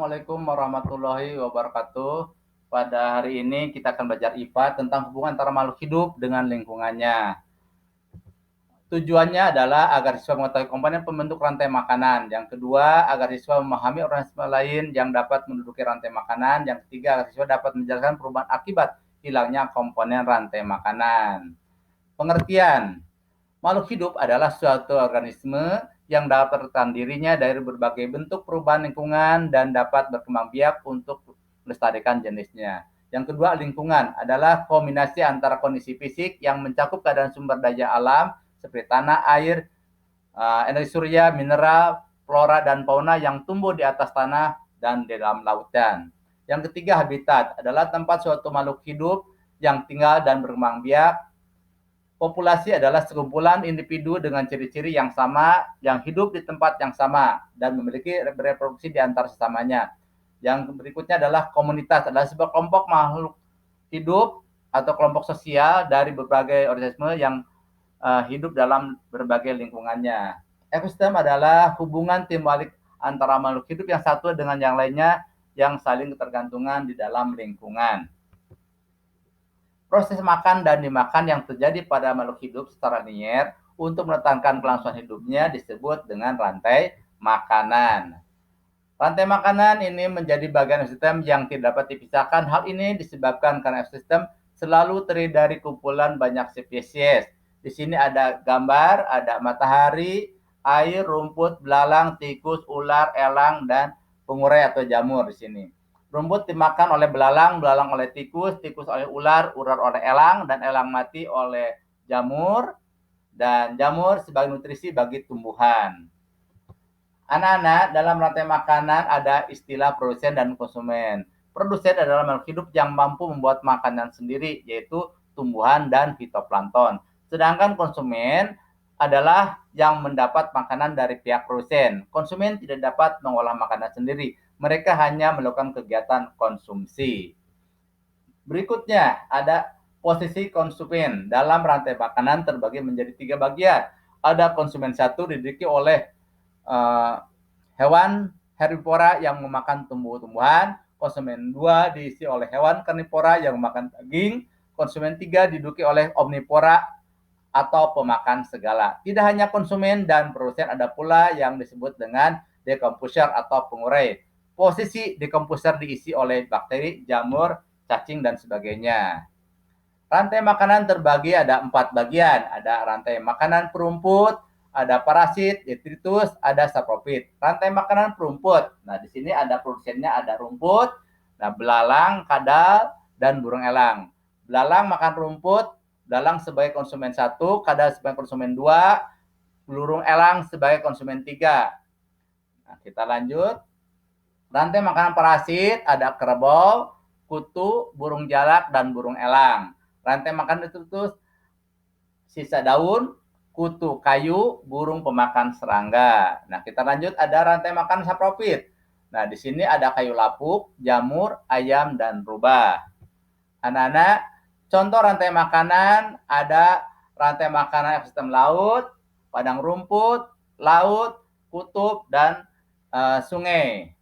Assalamualaikum warahmatullahi wabarakatuh. Pada hari ini kita akan belajar IPA tentang hubungan antara makhluk hidup dengan lingkungannya. Tujuannya adalah agar siswa mengetahui komponen pembentuk rantai makanan. Yang kedua, agar siswa memahami organisme lain yang dapat menduduki rantai makanan. Yang ketiga, agar siswa dapat menjelaskan perubahan akibat hilangnya komponen rantai makanan. Pengertian. Makhluk hidup adalah suatu organisme yang dapat bertahan dirinya dari berbagai bentuk perubahan lingkungan dan dapat berkembang biak untuk melestarikan jenisnya. Yang kedua, lingkungan adalah kombinasi antara kondisi fisik yang mencakup keadaan sumber daya alam seperti tanah, air, energi surya, mineral, flora, dan fauna yang tumbuh di atas tanah dan di dalam lautan. Yang ketiga, habitat adalah tempat suatu makhluk hidup yang tinggal dan berkembang biak. Populasi adalah sekumpulan individu dengan ciri-ciri yang sama, yang hidup di tempat yang sama, dan memiliki reproduksi di antara sesamanya. Yang berikutnya adalah komunitas, adalah sebuah kelompok makhluk hidup atau kelompok sosial dari berbagai organisme yang hidup dalam berbagai lingkungannya. Ekosistem adalah hubungan timbalik antara makhluk hidup yang satu dengan yang lainnya yang saling ketergantungan di dalam lingkungan. Proses makan dan dimakan yang terjadi pada makhluk hidup secara linier untuk menetangkan kelangsungan hidupnya disebut dengan rantai makanan. Rantai makanan ini menjadi bagian ekosistem yang tidak dapat dipisahkan. Hal ini disebabkan karena ekosistem selalu terdiri dari kumpulan banyak spesies. Di sini ada gambar, ada matahari, air, rumput, belalang, tikus, ular, elang, dan pengurai atau jamur di sini. Rumput dimakan oleh belalang, belalang oleh tikus, tikus oleh ular, ular oleh elang, dan elang mati oleh jamur, dan jamur sebagai nutrisi bagi tumbuhan. Anak-anak, dalam rantai makanan ada istilah produsen dan konsumen. Produsen adalah makhluk hidup yang mampu membuat makanan sendiri, yaitu tumbuhan dan fitoplankton. Sedangkan konsumen adalah yang mendapat makanan dari pihak produsen. Konsumen tidak dapat mengolah makanan sendiri. Mereka hanya melakukan kegiatan konsumsi. Berikutnya, ada posisi konsumen. Dalam rantai makanan terbagi menjadi 3 bagian. Ada konsumen 1 diduduki oleh hewan herbivora yang memakan tumbuh-tumbuhan, konsumen 2 diisi oleh hewan karnivora yang memakan daging, konsumen 3 diduduki oleh omnivora atau pemakan segala. Tidak hanya konsumen dan produsen, ada pula yang disebut dengan decomposer atau pengurai. Posisi decomposer diisi oleh bakteri, jamur, cacing, dan sebagainya. Rantai makanan terbagi ada 4 bagian. Ada rantai makanan perumput, ada parasit, detritus, ada saprofit. Rantai makanan perumput. Nah, di sini ada produsennya, ada rumput, nah belalang, kadal, dan burung elang. Belalang makan rumput, belalang sebagai konsumen 1, kadal sebagai konsumen 2, burung elang sebagai konsumen 3. Nah, kita lanjut. Rantai makanan parasit ada kerbau, kutu, burung jalak, dan burung elang. Rantai makanan detritus sisa daun, kutu kayu, burung pemakan serangga. Nah, kita lanjut, ada rantai makanan saprofit. Nah, di sini ada kayu lapuk, jamur, ayam, dan rubah. Anak-anak, contoh rantai makanan ada rantai makanan ekosistem laut, padang rumput, laut, kutub, dan sungai.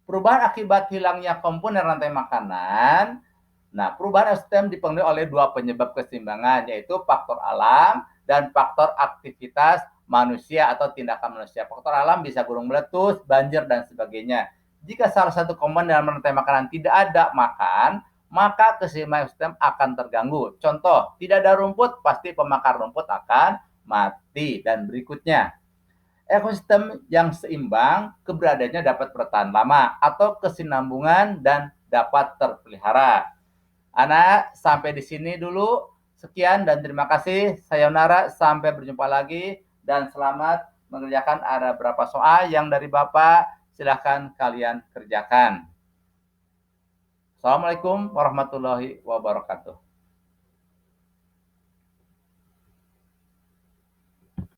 Perubahan akibat hilangnya komponen rantai makanan. Nah, perubahan ekosistem dipengaruhi oleh 2 penyebab keseimbangan, yaitu faktor alam dan faktor aktivitas manusia atau tindakan manusia. Faktor alam bisa gunung meletus, banjir, dan sebagainya. Jika salah satu komponen dalam rantai makanan tidak ada makan, maka keseimbangan ekosistem akan terganggu. Contoh, tidak ada rumput, pasti pemakan rumput akan mati. Dan berikutnya, ekosistem yang seimbang keberadaannya dapat bertahan lama atau kesinambungan dan dapat terpelihara. Anak, sampai di sini dulu. Sekian dan terima kasih. Sayonara, sampai berjumpa lagi dan selamat mengerjakan. Ada berapa soal yang dari Bapak, silahkan kalian kerjakan. Assalamualaikum warahmatullahi wabarakatuh.